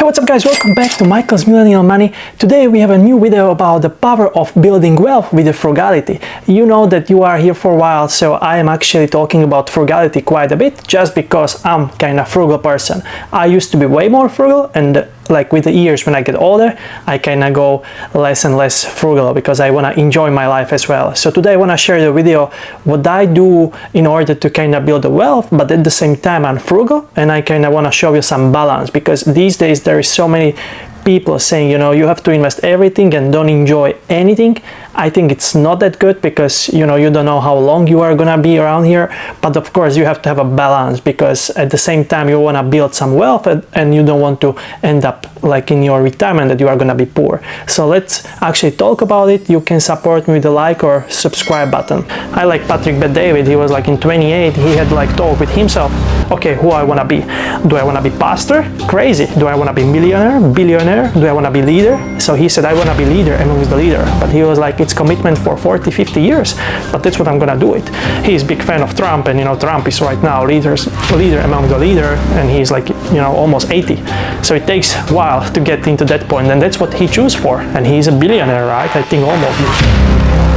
what's up guys, welcome back to Michael's Millennial Money. Today we have a new video about the power of building wealth with the frugality. You know that you are here for a while, so I am actually talking about frugality quite a bit just because I'm kind of frugal person. I used to be way more frugal, and like with the years when I get older, I kind of go less and less frugal because I want to enjoy my life as well. So today I want to share the video what I do in order to kind of build the wealth, but at the same time I'm frugal, and I kind of want to show you some balance because these days there is so many people saying, you know, you have to invest everything and don't enjoy anything. I think it's not that good because, you know, you don't know how long you are gonna be around here, but of course you have to have a balance because at the same time you want to build some wealth and you don't want to end up like in your retirement that you are gonna be poor. So let's actually talk about it. You can support me with a like or subscribe button. I like Patrick Bet-David. He was like in 28, he had like talk with himself, okay, who I want to be. Do I want to be pastor? Crazy. Do I want to be millionaire, billionaire? Do I want to be leader? So he said I want to be leader amongst the leader, but he was like, it's commitment for 40-50 years, but that's what I'm gonna do it. He's a big fan of Trump, and you know Trump is right now leader among the leader, and he's like, you know, almost 80, so it takes a while to get into that point, and that's what he chose for, and he's a billionaire, right? I think almost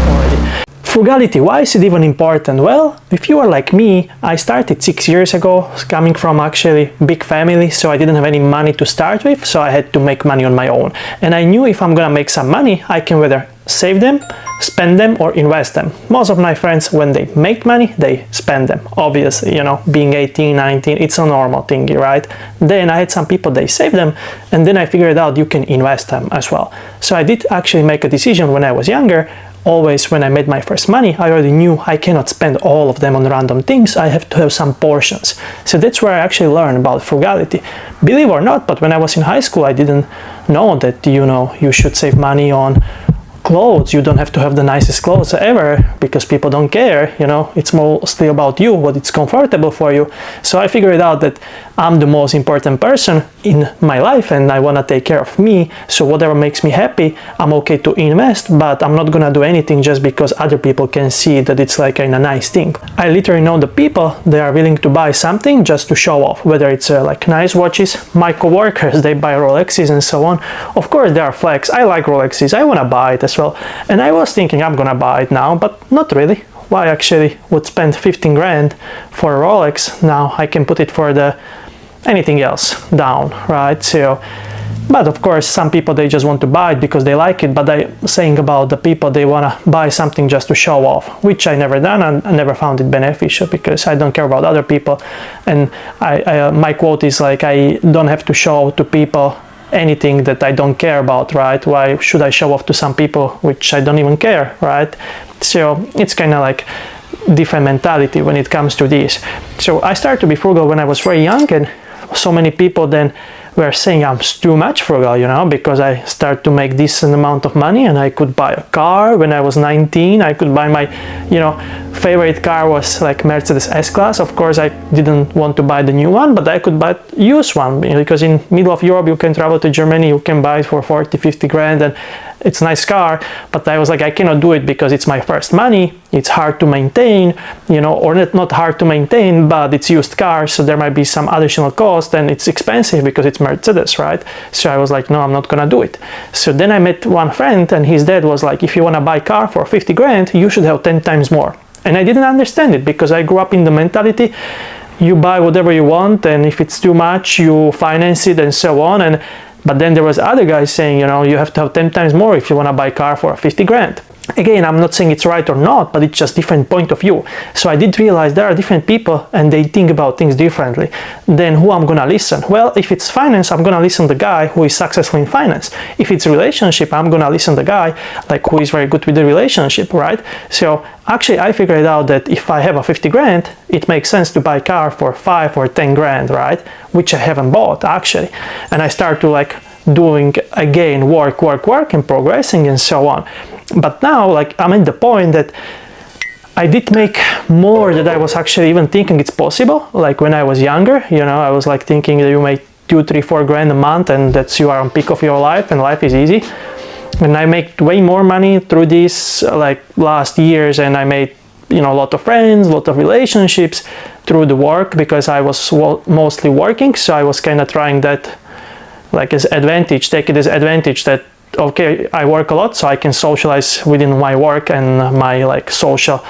already. Frugality, why is it even important? Well, if you are like me, I started 6 years ago, coming from actually big family, so I didn't have any money to start with, so I had to make money on my own. And I knew if I'm gonna make some money, I can whether save them, spend them, or invest them. Most of my friends, when they make money, they spend them. Obviously, you know, being 18, 19, it's a normal thing, right? Then I had some people, they save them, and then I figured out you can invest them as well. So I did actually make a decision when I was younger. Always when I made my first money, I already knew I cannot spend all of them on random things. I have to have some portions. So that's where I actually learned about frugality. Believe or not, but when I was in high school, I didn't know that, you know, you should save money on clothes. You don't have to have the nicest clothes ever because people don't care, you know, it's mostly about you, what it's comfortable for you. So I figured out that I'm the most important person in my life and I want to take care of me, so whatever makes me happy, I'm okay to invest, but I'm not gonna do anything just because other people can see that it's like a nice thing. I literally know the people, they are willing to buy something just to show off, whether it's like nice watches. My coworkers, they buy Rolexes and so on. Of course they are flex. I like Rolexes, I want to buy it as well, and I was thinking I'm gonna buy it now, but not really. Why actually would spend 15 grand for a Rolex? Now I can put it for the anything else down, right? So, but of course some people, they just want to buy it because they like it, but I'm saying about the people, they want to buy something just to show off, which I never done, and I never found it beneficial because I don't care about other people. And my quote is like, I don't have to show to people anything that I don't care about, right? Why should I show off to some people which I don't even care, right? So it's kind of like different mentality when it comes to this. So I started to be frugal when I was very young, and so many people then were saying I'm too much frugal, you know, because I started to make decent amount of money and I could buy a car. When I was 19, I could buy my, you know, favorite car was like Mercedes S-Class. Of course, I didn't want to buy the new one, but I could buy used one because in middle of Europe, you can travel to Germany, you can buy it for 40-50 grand and it's a nice car. But I was like, I cannot do it because it's my first money. It's hard to maintain, you know, or not hard to maintain, but it's used car, so there might be some additional cost, and it's expensive because it's Mercedes, right? So I was like, no, I'm not gonna do it. So then I met one friend, and his dad was like, if you want to buy a car for 50 grand, you should have 10 times more. And I didn't understand it because I grew up in the mentality, you buy whatever you want, and if it's too much, you finance it and so on. But then there was other guys saying, you know, you have to have 10 times more if you want to buy a car for 50 grand. Again, I'm not saying it's right or not, but it's just different point of view. So I did realize there are different people and they think about things differently. Then who I'm gonna listen? Well, if it's finance, I'm gonna listen to the guy who is successful in finance. If it's relationship, I'm gonna listen to the guy like who is very good with the relationship, right? So actually I figured out that if I have a 50 grand, it makes sense to buy a car for 5 or 10 grand, right? Which I haven't bought actually. And I start to like doing again work and progressing and so on. But now like I'm at the point that I did make more than I was actually even thinking it's possible. Like when I was younger, you know, I was like thinking that you make 2, 3, 4 grand a month and that's you are on peak of your life and life is easy. And I make way more money through these like last years, and I made, you know, a lot of friends, a lot of relationships through the work because I was mostly working. So I was kind of trying that like as advantage, take it as advantage that, okay, I work a lot, so I can socialize within my work and my like social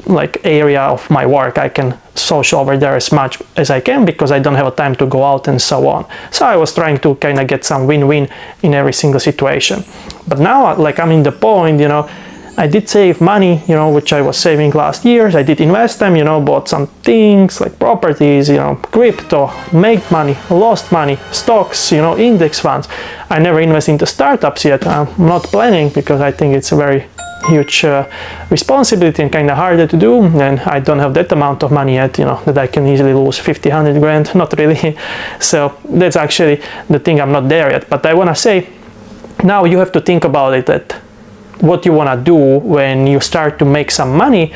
like area of my work. I can social over there as much as I can because I don't have a time to go out and so on. So I was trying to kind of get some win-win in every single situation. But now, like, I'm in the point, you know, I did save money, you know, which I was saving last years. I did invest them, you know, bought some things like properties, you know, crypto, made money, lost money, stocks, you know, index funds. I never invest into startups yet. I'm not planning because I think it's a very huge responsibility and kind of harder to do, and I don't have that amount of money yet, you know, that I can easily lose 50, 100 grand, not really. So that's actually the thing, I'm not there yet. But I want to say, now you have to think about it, that what you want to do when you start to make some money,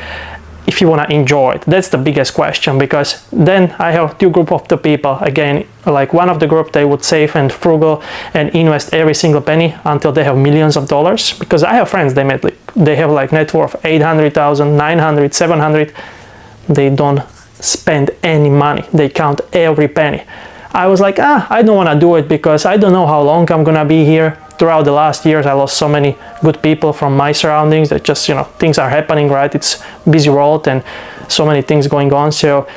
if you want to enjoy it. That's the biggest question, because then I have two group of the people. Again, like one of the group, they would save and frugal and invest every single penny until they have millions of dollars. Because I have friends, they have like net worth 800,000, 900, 700. They don't spend any money. They count every penny. I was like, I don't want to do it because I don't know how long I'm gonna be here. Throughout the last years, I lost so many good people from my surroundings that just, you know, things are happening, right? It's busy world and so many things going on. So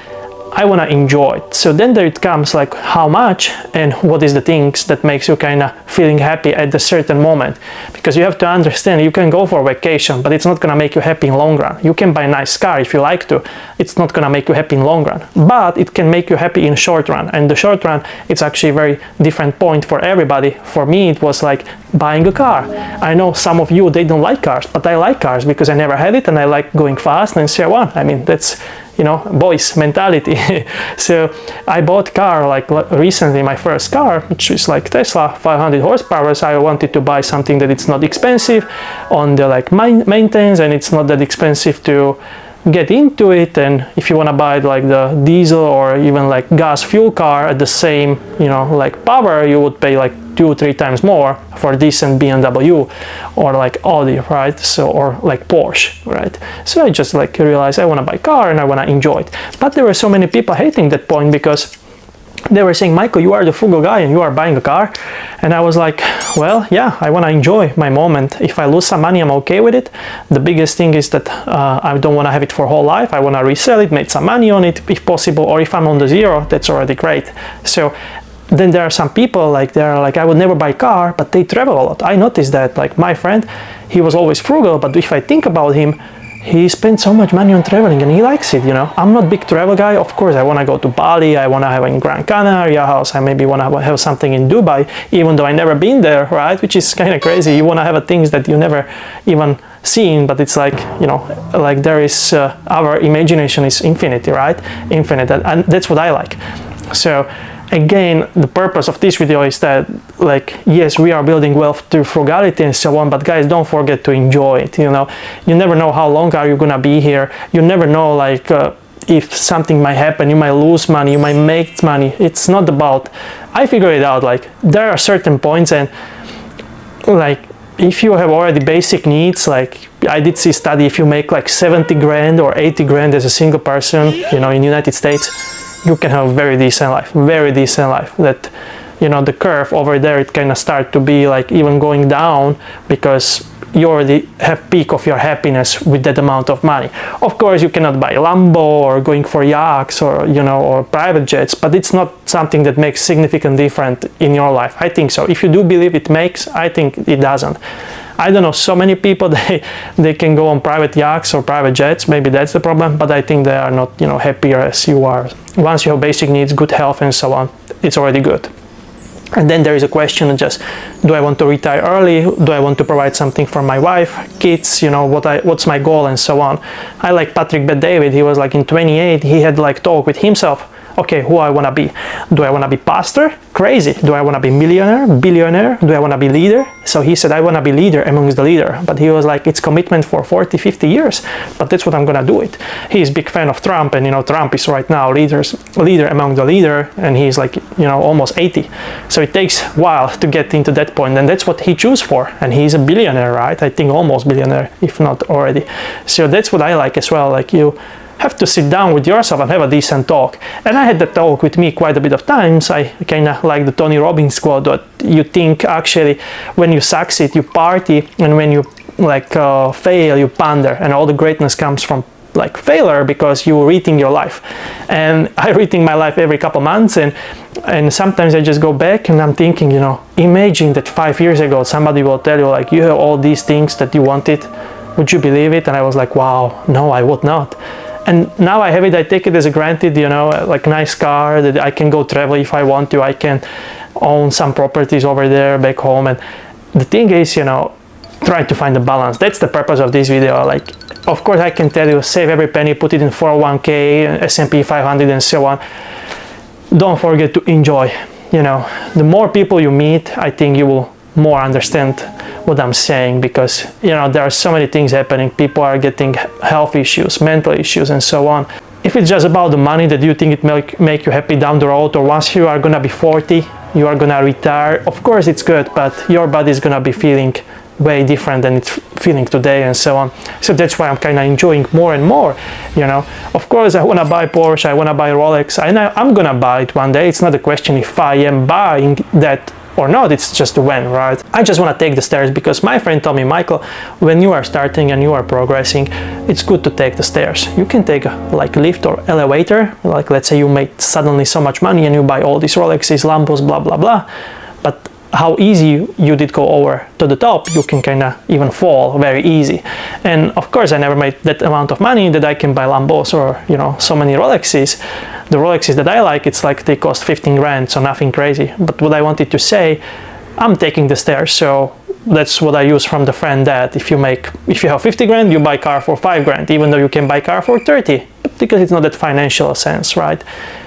I want to enjoy it. So then there it comes, like, how much and what is the things that makes you kind of feeling happy at a certain moment. Because you have to understand, you can go for a vacation, but it's not going to make you happy in long run. You can buy a nice car if you like to. It's not going to make you happy in long run, but it can make you happy in short run. And the short run, it's actually a very different point for everybody. For me, it was like buying a car. I know some of you, they don't like cars, but I like cars because I never had it and I like going fast and so on. I mean, that's, you know, boys mentality. So I bought car like recently, my first car, which is like Tesla, 500 horsepower. So I wanted to buy something that it's not expensive on the like maintenance, and it's not that expensive to get into it. And if you want to buy like the diesel or even like gas fuel car at the same, you know, like power, you would pay like 2-3 times more for decent BMW or like Audi, right? So, or like Porsche, right? So I just like realized I want to buy a car and I want to enjoy it. But there were so many people hating that point because they were saying, Michael, you are the frugal guy and you are buying a car. And I was like, well, yeah, I want to enjoy my moment. If I lose some money, I'm okay with it. The biggest thing is that I don't want to have it for whole life. I want to resell it, make some money on it if possible, or if I'm on the zero, that's already great. So then there are some people like, they're like, I would never buy a car, but they travel a lot. I noticed that, like my friend, he was always frugal, but if I think about him, he spent so much money on traveling and he likes it, you know. I'm not a big travel guy. Of course, I want to go to Bali. I want to have a Gran Canaria house. I maybe want to have something in Dubai, even though I never been there, right? Which is kind of crazy. You want to have things that you never even seen, but it's like, you know, like there is, our imagination is infinity, right? Infinite, and that's what I like. So again, the purpose of this video is that, like, yes, we are building wealth through frugality and so on, but guys, don't forget to enjoy it. You know, you never know how long are you gonna be here. You never know, like, if something might happen, you might lose money, you might make money. It's not about, I figured it out, like, there are certain points, and like, if you have already basic needs, like I did see a study, if you make like 70 grand or 80 grand as a single person, you know, in the United States, you can have a very decent life, that, you know, the curve over there, it kind of start to be like even going down because you already have peak of your happiness with that amount of money. Of course, you cannot buy Lambo or going for yachts or, you know, or private jets, but it's not something that makes significant difference in your life. I think so. If you do believe it makes, I think it doesn't. I don't know, so many people, they can go on private yachts or private jets, maybe that's the problem, but I think they are not, you know, happier as you are. Once you have basic needs, good health and so on, it's already good. And then there is a question of just, do I want to retire early? Do I want to provide something for my wife, kids, you know, what's my goal and so on. I like Patrick Bet-David, he was like in 28, he had like talk with himself. Okay, who I want to be? Do I want to be pastor? Crazy. Do I want to be millionaire, billionaire? Do I want to be leader? So he said, I want to be leader amongst the leader. But he was like, it's commitment for 40, 50 years. But that's what I'm going to do it. He's a big fan of Trump. And, you know, Trump is right now leader among the leader. And he's like, you know, almost 80. So it takes a while to get into that point. And that's what he chose for. And he's a billionaire, right? I think almost billionaire, if not already. So that's what I like as well. Like have to sit down with yourself and have a decent talk. And I had that talk with me quite a bit of times. I kind of like the Tony Robbins quote that you think actually when you succeed, you party, and when you fail, you ponder, and all the greatness comes from like failure because you're reading your life. And I reading my life every couple months, and sometimes I just go back and I'm thinking, you know, imagine that 5 years ago somebody will tell you like you have all these things that you wanted, would you believe it? And I was like, wow, no, I would not. And now I have it, I take it as a granted, you know, like nice car that I can go travel if I want to, I can own some properties over there back home. And the thing is, you know, try to find a balance. That's the purpose of this video. Like, of course I can tell you save every penny, put it in 401k, S&P 500 and so on. Don't forget to enjoy. You know, the more people you meet, I think you will more understand what I'm saying, because you know there are so many things happening. People are getting health issues, mental issues and so on. If it's just about the money that you think it make you happy down the road, or once you are gonna be 40, you are gonna retire, of course it's good, but your body is gonna be feeling way different than it's feeling today and so on. So that's why I'm kind of enjoying more and more, you know. Of course I want to buy Porsche, I want to buy Rolex, and I'm gonna buy it one day. It's not a question if I am buying that or not, it's just when, right? I just want to take the stairs because my friend told me, Michael, when you are starting and you are progressing, it's good to take the stairs. You can take a like lift or elevator, like let's say you made suddenly so much money and you buy all these Rolexes, Lambos, blah blah blah, but how easy you did go over to the top, you can kind of even fall very easy. And of course I never made that amount of money that I can buy Lambos or, you know, so many Rolexes. The Rolexes that I like, it's like they cost 15 grand, so nothing crazy. But what I wanted to say, I'm taking the stairs, so that's what I use from the friend that if you have 50 grand, you buy car for 5 grand, even though you can buy car for 30, because it's not that financial sense, right?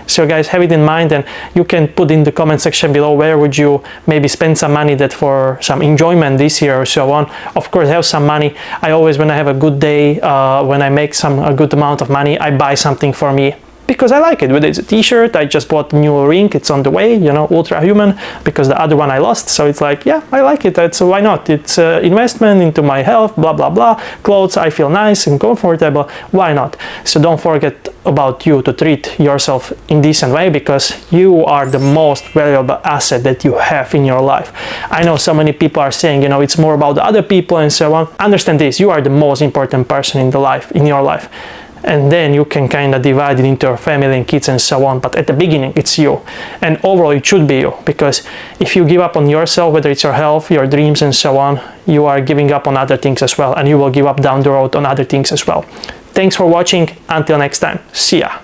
So guys, have it in mind, and you can put in the comment section below where would you maybe spend some money that for some enjoyment this year or so on. Of course, have some money. I always, when I have a good day, when I make a good amount of money, I buy something for me, because I like it. Whether it's a t-shirt, I just bought a new ring, it's on the way, you know, ultra human, because the other one I lost, so it's like, yeah, I like it, so why not? It's investment into my health, blah blah blah. Clothes, I feel nice and comfortable, why not? So don't forget about you to treat yourself in decent way, because you are the most valuable asset that you have in your life. I know so many people are saying, you know, it's more about the other people and so on. Understand this, you are the most important person in your life. And then you can kind of divide it into your family and kids and so on, but at the beginning it's you, and overall it should be you, because if you give up on yourself, whether it's your health, your dreams and so on, you are giving up on other things as well, and you will give up down the road on other things as well. Thanks for watching, until next time, see ya.